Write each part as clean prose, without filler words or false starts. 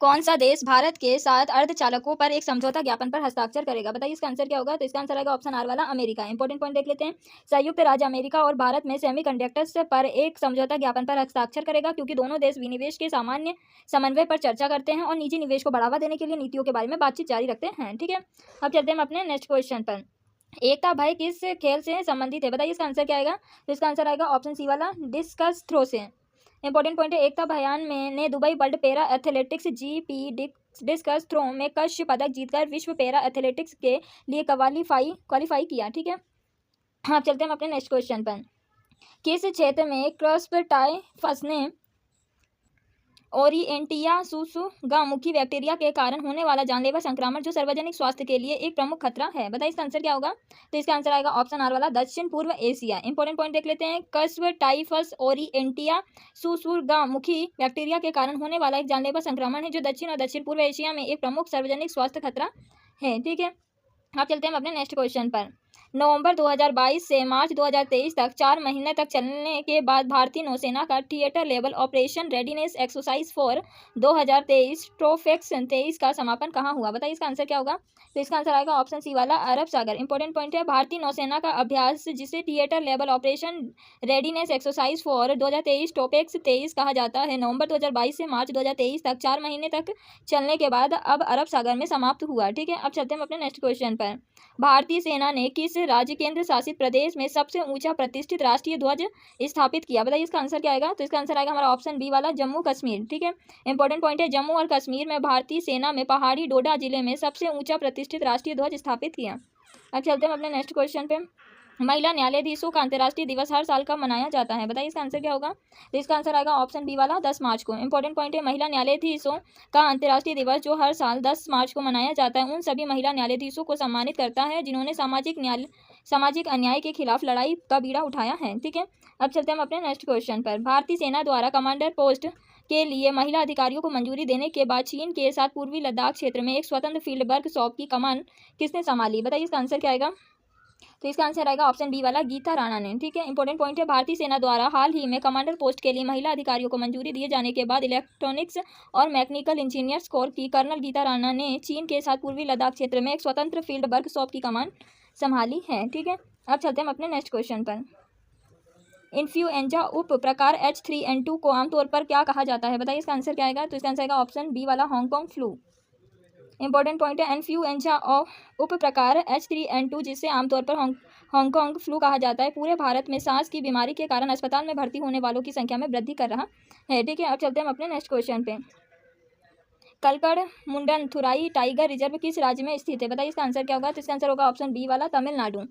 कौन सा देश भारत के साथ अर्धचालकों पर एक समझौता ज्ञापन पर हस्ताक्षर करेगा? बताइए इसका आंसर क्या होगा? तो इसका आंसर आएगा ऑप्शन आर वाला अमेरिका। इंपॉर्टेंट पॉइंट देख लेते हैं। संयुक्त राज्य अमेरिका और भारत में सेमीकंडक्टर्स पर एक समझौता ज्ञापन पर हस्ताक्षर करेगा, क्योंकि दोनों देश विनिवेश के सामान्य समन्वय पर चर्चा करते हैं और निजी निवेश को बढ़ावा देने के लिए नीतियों के बारे में बातचीत जारी रखते हैं। ठीक है, अब चलते हैं अपने नेक्स्ट क्वेश्चन पर। एकता भय किस खेल से संबंधित है? बताइए इसका आंसर क्या आएगा? तो इसका आंसर आएगा ऑप्शन सी वाला डिस्कस थ्रो से। इंपॉर्टेंट पॉइंट है, एकता भयान ने Dubai world para athletics GP discus throw में कश्य पदक जीतकर विश्व पैरा एथलेटिक्स के लिए क्वालिफाई किया। ठीक है, हाँ चलते हैं अपने नेक्स्ट क्वेश्चन पर। किस क्षेत्र में क्रॉसटाइफस ने ओरिएंटिया सुसुगामुखी बैक्टीरिया के कारण होने वाला जानलेवा संक्रमण जो सार्वजनिक स्वास्थ्य के लिए एक प्रमुख खतरा है? बताइए इसका आंसर क्या होगा? तो इसका आंसर आएगा ऑप्शन आर वाला दक्षिण पूर्व एशिया। इंपॉर्टेंट पॉइंट देख लेते हैं। क्रॉसटाइफस ओरिएंटिया सुसुगामुखी बैक्टीरिया के कारण होने वाला एक जानलेवा संक्रमण है जो दक्षिण और दक्षिण पूर्व एशिया में एक प्रमुख सार्वजनिक स्वास्थ्य खतरा है। ठीक है, अब चलते हैं अपने नेक्स्ट क्वेश्चन पर। नवंबर 2022 से मार्च 2023 तक 4 महीने तक चलने के बाद भारतीय नौसेना का theatre level operation readiness exercise for 2023 ट्रोफेक्स 23 का समापन कहाँ हुआ? बताइए इसका आंसर क्या होगा? तो इसका आंसर आएगा ऑप्शन सी वाला अरब सागर। इंपॉर्टेंट पॉइंट है, भारतीय नौसेना का अभ्यास जिसे theatre level operation readiness exercise for 2023 ट्रोफेक्स 23 कहा जाता है, नवंबर 2022 से मार्च 2023 तक 4 महीने तक चलने के बाद अब अरब सागर में समाप्त हुआ। ठीक है, अब चलते हैं अपने नेक्स्ट क्वेश्चन पर। भारतीय सेना ने किस राज्य केंद्र शासित प्रदेश में सबसे ऊंचा प्रतिष्ठित राष्ट्रीय ध्वज स्थापित किया? बताइए इसका आंसर क्या आएगा? तो इसका आंसर आएगा हमारा ऑप्शन बी वाला जम्मू कश्मीर। ठीक है, इंपॉर्टेंट पॉइंट है, जम्मू और कश्मीर में भारतीय सेना में पहाड़ी डोडा जिले में सबसे ऊंचा प्रतिष्ठित राष्ट्रीय ध्वज स्थापित किया। अब चलते हैं अपने नेक्स्ट क्वेश्चन पे। महिला न्यायाधीशों का अंतर्राष्ट्रीय दिवस हर साल कब मनाया जाता है? बताइए इसका आंसर क्या होगा? तो इसका आंसर आएगा ऑप्शन बी वाला 10 मार्च को। इंपॉर्टेंट पॉइंट है, महिला न्यायाधीशों का अंतर्राष्ट्रीय दिवस जो हर साल 10 मार्च को मनाया जाता है उन सभी महिला न्यायाधीशों को सम्मानित करता है जिन्होंने सामाजिक अन्याय के खिलाफ लड़ाई का बीड़ा उठाया है। ठीक है, अब चलते हैं अपने नेक्स्ट क्वेश्चन पर। भारतीय सेना द्वारा कमांडर पोस्ट के लिए महिला अधिकारियों को मंजूरी देने के बाद चीन के साथ पूर्वी लद्दाख क्षेत्र में एक स्वतंत्र फील्ड वर्कशॉप की कमान किसने संभाली? बताइए इसका आंसर क्या आएगा? तो इसका आंसर आएगा ऑप्शन बी वाला गीता राणा ने। ठीक है, इंपॉर्टेंट पॉइंट है, भारतीय सेना द्वारा हाल ही में कमांडर पोस्ट के लिए महिला अधिकारियों को मंजूरी दिए जाने के बाद इलेक्ट्रॉनिक्स और मैकेनिकल इंजीनियर्स कोर की कर्नल गीता राणा ने चीन के साथ पूर्वी लद्दाख क्षेत्र में एक स्वतंत्र फील्ड वर्कशॉप की कमान संभाली है। ठीक है, अब चलते हैं अपने नेक्स्ट क्वेश्चन पर। इन्फ्लुएंजा उप प्रकार H3N2 को आमतौर पर क्या कहा जाता है? बताइए इसका आंसर क्या आएगा? तो इसका आंसर आएगा ऑप्शन बी वाला हांगकांग फ्लू। इंपॉर्टेंट पॉइंट है, इन्फ्लुएंजा उप प्रकार H3N2 जिसे आमतौर पर हांगकांग फ्लू कहा जाता है पूरे भारत में सांस की बीमारी के कारण अस्पताल में भर्ती होने वालों की संख्या में वृद्धि कर रहा है। ठीक है, अब चलते हैं अपने नेक्स्ट क्वेश्चन पे। कलकड़ मुंडन थुराई टाइगर रिजर्व किस राज्य में स्थित है? बताइए इसका आंसर क्या होगा? तो इसका आंसर होगा ऑप्शन बी वाला तमिलनाडु।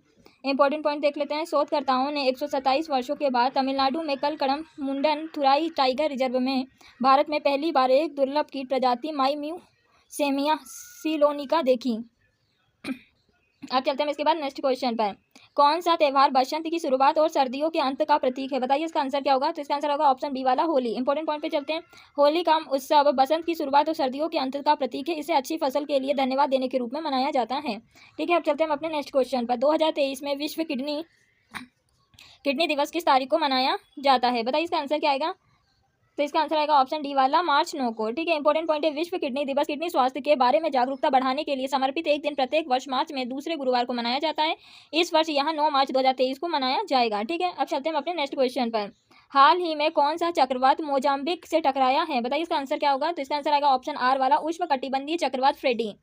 इंपॉर्टेंट पॉइंट देख लेते हैं। शोधकर्ताओं ने 127 वर्षों के बाद तमिलनाडु में कलकड़म मुंडन थुराई टाइगर रिजर्व में भारत में पहली बार एक दुर्लभ कीट प्रजाति माईम्यूसेमिया सिलोनिका देखी। अब चलते हैं इसके बाद नेक्स्ट क्वेश्चन पर। कौन सा त्यौहार बसंत की शुरुआत और सर्दियों के अंत का प्रतीक है? बताइए इसका आंसर क्या होगा? तो इसका आंसर होगा ऑप्शन बी वाला होली। इंपॉर्टेंट पॉइंट पे चलते हैं। होली का उत्सव बसंत की शुरुआत और सर्दियों के अंत का प्रतीक है। इसे अच्छी फसल के लिए धन्यवाद देने के रूप में मनाया जाता है। ठीक है, अब चलते हैं अपने नेक्स्ट क्वेश्चन पर। 2023 में विश्व किडनी दिवस किस तारीख को मनाया जाता है? बताइए इसका आंसर क्या आएगा? तो इसका आंसर आएगा ऑप्शन डी वाला मार्च 9 को। ठीक है, इंपॉर्टेंट पॉइंट है, विश्व किडनी दिवस किडनी स्वास्थ्य के बारे में जागरूकता बढ़ाने के लिए समर्पित एक दिन प्रत्येक वर्ष मार्च में दूसरे गुरुवार को मनाया जाता है। इस वर्ष यहाँ 9 मार्च 2023 को मनाया जाएगा। ठीक है, अब चलते हैं अपने नेक्स्ट क्वेश्चन पर। हाल ही में कौन सा चक्रवात मोजाम्बिक से टकराया है? बताइए इसका आंसर क्या होगा? तो इसका आंसर आएगा ऑप्शन आर वाला उष्णकटिबंधीय चक्रवात फ्रेडी।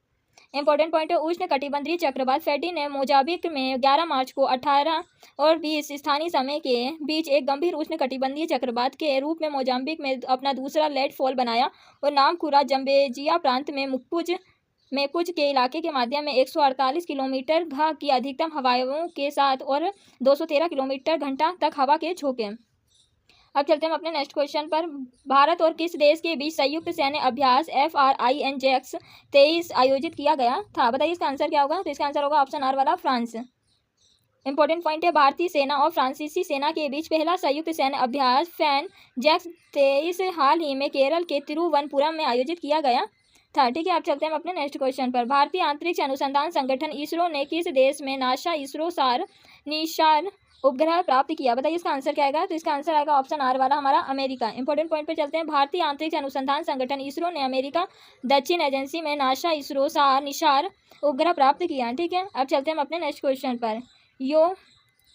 इंपॉर्टेंट पॉइंट है, उष्णकटिबंधीय चक्रवात फ्रेडी ने मोजाम्बिक में 11 मार्च को 18 और 20 स्थानीय समय के बीच एक गंभीर उष्णकटिबंधीय चक्रवात के रूप में मोजाम्बिक में अपना दूसरा लैंडफॉल बनाया और नामकुरा जम्बेजिया प्रांत में मेपुज के इलाके के माध्यम में 148 किलोमीटर घा की अधिकतम हवाओं के साथ और 213 किलोमीटर घंटा तक हवा के झोंके। अब चलते हैं अपने नेक्स्ट क्वेश्चन पर। भारत और किस देश के बीच संयुक्त सैन्य अभ्यास FRINJX 23 आयोजित किया गया था? बताइए इसका आंसर क्या होगा? तो इसका आंसर होगा ऑप्शन आर वाला फ्रांस। इंपॉर्टेंट पॉइंट है, भारतीय सेना और फ्रांसीसी सेना के बीच पहला संयुक्त सैन्य अभ्यास FRINJX 23 हाल ही में केरल के तिरुवनंतपुरम में आयोजित किया गया था। ठीक है, अब चलते हैं अपने नेक्स्ट क्वेश्चन पर। भारतीय अंतरिक्ष अनुसंधान संगठन इसरो ने किस देश में नासा इसरो सार निशान उपग्रह प्राप्त किया? बताइए इसका आंसर क्या आएगा? तो इसका आंसर आएगा ऑप्शन आर वाला हमारा अमेरिका। इंपॉर्टेंट पॉइंट पे चलते हैं। भारतीय अंतरिक्ष अनुसंधान संगठन इसरो ने अमेरिका दक्षिण एजेंसी में नासा इसरो सा निशार उपग्रह प्राप्त किया। ठीक है, अब चलते हैं हम अपने नेक्स्ट क्वेश्चन पर। यो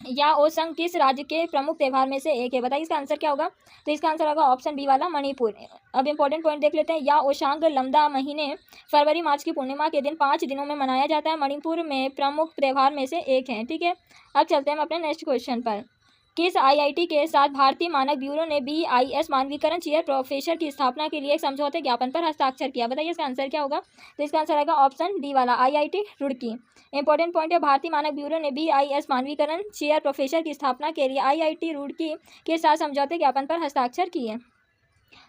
या ओसंग किस राज्य के प्रमुख त्यौहार में से एक है? बताइए इसका आंसर क्या होगा? तो इसका आंसर होगा ऑप्शन बी वाला मणिपुर। अब इंपॉर्टेंट पॉइंट देख लेते हैं। या ओशांग लमदा महीने फरवरी मार्च की पूर्णिमा के दिन 5 दिनों में मनाया जाता है। मणिपुर में प्रमुख त्यौहार में से एक है। ठीक है, अब चलते हैं हम अपने नेक्स्ट क्वेश्चन पर। किस आईआईटी के साथ भारतीय मानक ब्यूरो ने बीआईएस मानकीकरण चेयर प्रोफेसर की स्थापना के लिए एक समझौते ज्ञापन पर हस्ताक्षर किया? बताइए इसका आंसर क्या होगा? तो इसका आंसर आएगा ऑप्शन डी वाला आईआईटी रुड़की। इंपॉर्टेंट पॉइंट है, भारतीय मानक ब्यूरो ने बीआईएस मानकीकरण चेयर प्रोफेसर की स्थापना के लिए आईआईटी रुड़की के साथ समझौते ज्ञापन पर हस्ताक्षर किए।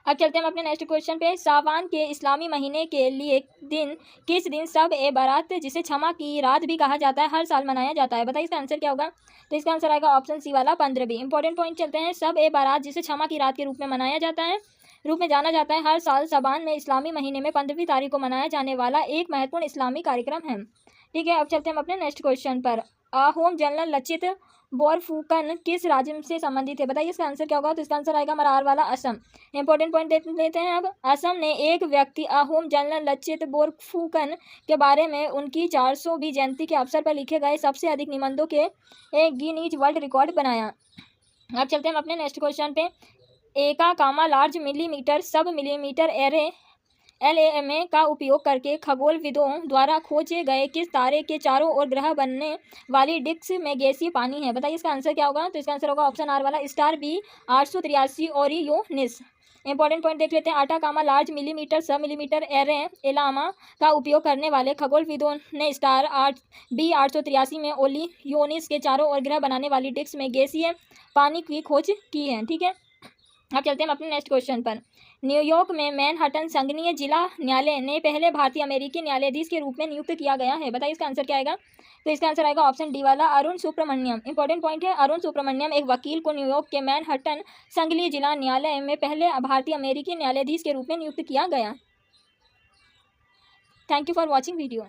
अब चलते हैं हम अपने नेक्स्ट क्वेश्चन पे। सावान के इस्लामी महीने के लिए दिन किस दिन सब ए बारात जिसे क्षमा की रात भी कहा जाता है हर साल मनाया जाता है? बताइए इसका आंसर क्या होगा? तो इसका आंसर आएगा ऑप्शन सी वाला 15वीं। इंपॉर्टेंट पॉइंट चलते हैं। सब ए बारात जिसे क्षमा की रात के रूप में मनाया जाता है, रूप में जाना जाता है, हर साल साबान में इस्लामी महीने में 15वीं तारीख को मनाया जाने वाला एक महत्वपूर्ण इस्लामी कार्यक्रम है। ठीक है, अब चलते हैं हम अपने नेक्स्ट क्वेश्चन पर। अहोम जनरल लचित बोरफुकन किस राज्य से संबंधित है? बताइए इसका आंसर क्या होगा? तो इसका आंसर आएगा हमारा आर वाला असम। इंपॉर्टेंट पॉइंट देख लेते हैं। अब असम ने एक व्यक्ति अहोम जनरल लचित बोरफुकन के बारे में उनकी 400वीं जयंती के अवसर पर लिखे गए सबसे अधिक निबंधों के एक गिनीज वर्ल्ड रिकॉर्ड बनाया। अब चलते हैं हम अपने नेक्स्ट क्वेश्चन पे। एका कामा लार्ज मिलीमीटर सब मिलीमीटर एरे LAMA का उपयोग करके खगोलविदों द्वारा खोजे गए किस तारे के चारों ओर ग्रह बनने वाली डिस्क में गैसीय पानी है? बताइए इसका आंसर क्या होगा? तो इसका आंसर होगा ऑप्शन आर वाला स्टार बी 883 ओरियोनिस। इंपॉर्टेंट पॉइंट देख लेते हैं। आटाकामा लार्ज मिलीमीटर सब मिलीमीटर एरे एलामा का उपयोग करने वाले खगोलविदों ने स्टार B883 में ओलियोनिस के चारों ओर ग्रह बनाने वाली डिस्क में गैसीय पानी की खोज की है। ठीक है, अब चलते हैं हम अपने नेक्स्ट क्वेश्चन पर। न्यूयॉर्क में मैनहट्टन संघीय जिला न्यायालय ने पहले भारतीय अमेरिकी न्यायाधीश के रूप में नियुक्त किया गया है। बताइए इसका आंसर क्या आएगा? तो इसका आंसर आएगा ऑप्शन डी वाला अरुण सुब्रमण्यम। इंपॉर्टेंट पॉइंट है, अरुण सुब्रमण्यम एक वकील को न्यूयॉर्क के मैनहट्टन संघीय जिला न्यायालय में पहले भारतीय अमेरिकी न्यायाधीश के रूप में नियुक्त किया गया। Thank you for watching video.